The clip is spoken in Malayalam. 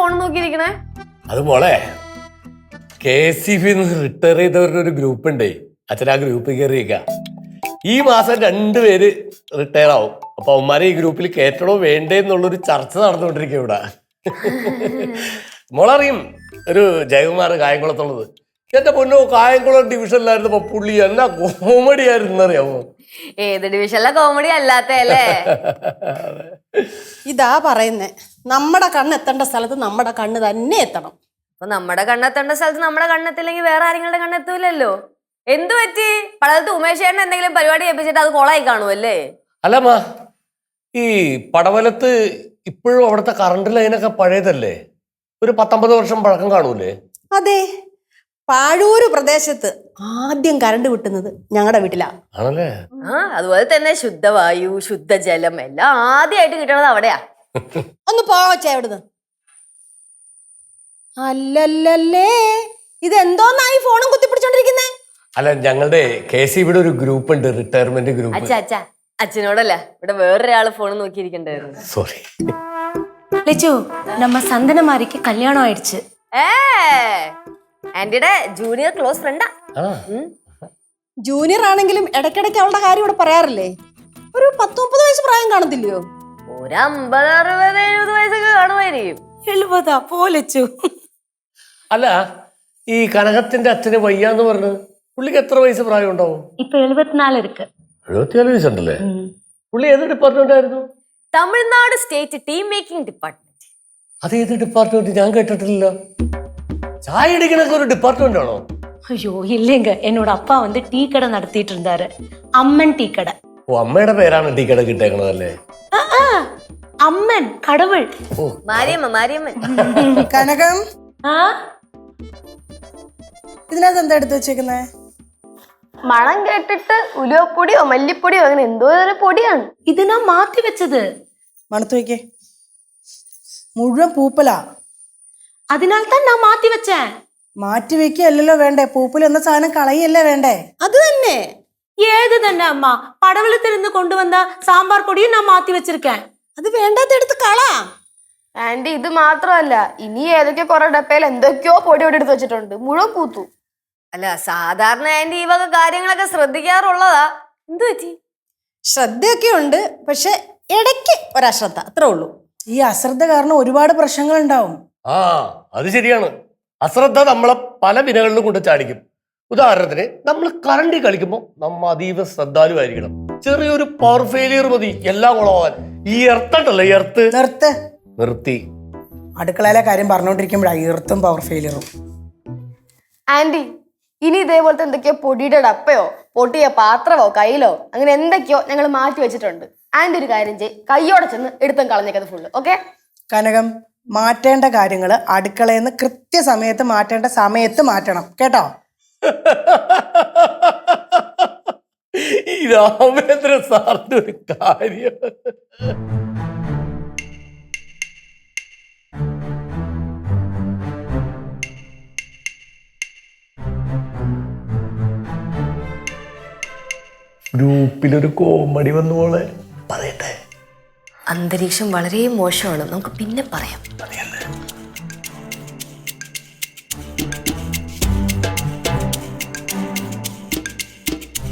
ഫോൺ നോക്കിയിരിക്കണേ? അത് മോളെ KCB റിട്ടയർ ചെയ്തവരുടെ ഒരു ഗ്രൂപ്പ് ഉണ്ടേ. അച്ഛൻ ആ ഗ്രൂപ്പിൽ കയറിയേക്ക. ഈ മാസം 2 പേര് റിട്ടയർ ആവും. അപ്പൊ അവന്മാരെ ഈ ഗ്രൂപ്പിൽ കയറ്റണോ വേണ്ടേ എന്നുള്ളൊരു ചർച്ച നടന്നുകൊണ്ടിരിക്കും ഇവിടെ. മോളറിയും ഒരു ജയകുമാർ കായംകുളത്തുള്ളത്. എന്റെ പൊന്നോ, കായംകുളം ഡിവിഷനിലായിരുന്നപ്പോ പുള്ളി എന്നാ കോമഡി ആയിരുന്നു അറിയാമോ? ഏത് ഡിവിഷനിലെ കോമഡി അല്ലാത്തല്ലേ? ഇതാ പറയുന്നേ, നമ്മുടെ കണ്ണെത്തേണ്ട സ്ഥലത്ത് നമ്മുടെ കണ്ണ് തന്നെ എത്തണം. അപ്പൊ നമ്മുടെ കണ്ണെത്തേണ്ട സ്ഥലത്ത് നമ്മുടെ കണ്ണെത്തില്ലെങ്കിൽ വേറെ ആരെങ്കിലും കണ്ണെത്തൂലല്ലോ. എന്തു പറ്റി? പടലത്ത് ഉമേഷ് ചേട്ടൻ എന്തെങ്കിലും പരിപാടി ഏൽപ്പിച്ചിട്ട് അത് കൊളായി കാണുമല്ലേ? അല്ലമ്മ, ഈ പടവലത്ത് ഇപ്പോഴും അവിടുത്തെ കറണ്ട് ലൈനൊക്കെ പഴയതല്ലേ? ഒരു 19 വർഷം പഴക്കം കാണൂലേ? അതെ, പാഴൂര് പ്രദേശത്ത് ആദ്യം കറണ്ട് വിട്ടുന്നത് ഞങ്ങളുടെ വീട്ടിലാ. ആണല്ലേ? അതുപോലെ തന്നെ ശുദ്ധവായു, ശുദ്ധജലം എല്ലാം ആദ്യമായിട്ട് കിട്ടണത് അവിടെയാ. ഒന്ന് പോവച്ചേ അവിടുന്ന്. അല്ലല്ലേ, ഇതെന്തോന്നായി ഫോണും കുത്തിപ്പിടിച്ചോണ്ടിരിക്കുന്നേ? അല്ല, ഞങ്ങളുടെ KCBയുടെ ഒരു ഗ്രൂപ്പ് ഉണ്ട്, റിട്ടയർമെന്റ് ഗ്രൂപ്പ്. അച്ഛനോടല്ല, ഇവിടെ വേറൊരാള് ഫോൺ നോക്കിയിരിക്കണ്ടായിരുന്നു. സോറി ലച്ചു, നമ്മ സന്തനമാരിക്ക് കല്യാണം ആയിடுச்சு. ആന്റിയുടെ ജൂനിയർ ക്ലോസ് ഫ്രണ്ടാ. ജൂനിയർ ആണെങ്കിലും ഇടയ്ക്കിടയ്ക്ക് അവളുടെ കാര്യം ഇവിടെ പറയാറില്ലേ? ഒരു 10-30 വയസ്സ് പ്രായം കാണത്തില്ലയോ? ഒരു 50-60-70 വയസ്സൊക്കെ കാണുമായിരിക്കും. 70 പോ ലച്ചു. അല്ല, ഈ കനകത്തിന്റെ അച്ഛന് വയ്യാന്ന് പറഞ്ഞു, പുള്ളിക്ക് എത്ര വയസ്സ് പ്രായം ഉണ്ടാവും? ഇപ്പൊ 74 ഇருக்கு. 74 വയസ്സുണ്ടല്ലേ? പുള്ളി ഏത് ഡിപ്പാർട്ട്മെന്റ് ആയിരുന്നു? Tamil Nadu state team making department. അത് ഏത് ഡിപ്പാർട്ട്മെന്റ്? ഞാൻ കേട്ടിട്ടില്ല. ചായ അടിക്കണൊക്കെ ഒരു ഡിപ്പാർട്ട്മെന്റ് ആണോ? ஐயோ இல்லைங்க, என்னோட அப்பா வந்து டீ கடை நடத்திட்டு இருந்தாரு. அம்மன் டீ கடை. ഓ, അമ്മയുടെ പേരാണ് ടീ കട കിട്ടേക്കണതല്ലേ? അമ്മൻ കടവുൾ. മാരിയമ്മൻ. കനകം, ഇതിനകത്ത് എന്താ എടുത്തു വെച്ചേക്കുന്നേ? മണം കേട്ടിട്ട് ഉലുവപ്പൊടിയോ മല്ലിപ്പൊടിയോ അങ്ങനെ എന്തോ ഒരു പൊടിയാണ്. ഇത് ഞാൻ മാറ്റി വെച്ചത്. മണത്ത് വയ്ക്കേ, മുഴുവൻ പൂപ്പലാ. അതിനാൽ തന്നെ ഞാൻ മാറ്റി വെച്ചേ. മാറ്റി വെക്കല്ലോ വേണ്ടേ, പൂപ്പൽ എന്ന സാധനം കളയല്ലേ വേണ്ടേ? അത് തന്നെ. ഏത് തന്നെ അമ്മ, പടവലത്തിൽ നിന്ന് കൊണ്ടുവന്ന സാമ്പാർ പൊടിയും ഞാൻ മാറ്റി വെച്ചിരിക്കேன். അത് വേണ്ടാത്ത എടുത്ത് കളാ. ആന്റി, ഇത് മാത്രമല്ല, ഇനി ഏതൊക്കെ കുറെ ഡപ്പയിൽ എന്തൊക്കെയോ പൊടി പൊടി എടുത്ത് വെച്ചിട്ടുണ്ട്. മുഴുവൻ പൂത്തു. അല്ല, സാധാരണ ആന്റി ഈ വക കാര്യങ്ങളൊക്കെ ശ്രദ്ധിക്കാറുള്ളതാ. എന്തു പറ്റി? ശ്രദ്ധയൊക്കെ ഉണ്ട്, പക്ഷെ ഇടയ്ക്ക് ഒരശ്രദ്ധ, അത്രേ ഉള്ളൂ. ഈ അശ്രദ്ധ കാരണം ഒരുപാട് പ്രശ്നങ്ങൾ ഉണ്ടാവും. ആ, അത് ശരിയാണ്. അശ്രദ്ധ നമ്മളെ പല വിനകളിലും കൊണ്ട് ചാടിക്കും. ഉദാഹരണത്തിന്, നമ്മൾ കറണ്ടി കളിക്കുമ്പോൾ നമ്മ അതീവ ശ്രദ്ധാലുവായിരിക്കണം. ചെറിയൊരു പവർ ഫെയിലിയർ മതി എല്ലാം കുളമാവാൻ. ഈ എർത്തുണ്ടല്ലോ, എർത്ത് നിർത്തി. അടുക്കളയിലെ കാര്യം പറഞ്ഞുകൊണ്ടിരിക്കുമ്പോഴാണ് ഈർത്തും പവർ ഫെയിലിയറും. ആന്റി, ഇനി ഇതേപോലത്തെ എന്തൊക്കെയോ പൊടിയുടെ ഡപ്പയോ പൊട്ടിയ പാത്രമോ കയ്യിലോ അങ്ങനെ എന്തൊക്കെയോ ഞങ്ങൾ മാറ്റി വെച്ചിട്ടുണ്ട്. ആന്റി ഒരു കാര്യം ചെയ്യ്, കയ്യോടെ ചെന്ന് എടുത്തും കളഞ്ഞേക്കത് ഫുള്ള്. ഓക്കെ? കനകം, മാറ്റേണ്ട കാര്യങ്ങൾ അടുക്കളയിൽ നിന്ന് കൃത്യസമയത്ത് മാറ്റേണ്ട സമയത്ത് മാറ്റണം, കേട്ടോ? ഈ രാമേന്ദ്ര സാറിന്റെ ഒരു കാര്യം. ഗ്രൂപ്പിലൊരു കോമഡി വന്നു മോളെ, പറയട്ടെ? അന്തരീക്ഷം വളരെ മോശമാണ്, നമുക്ക് പിന്നെ പറയാം.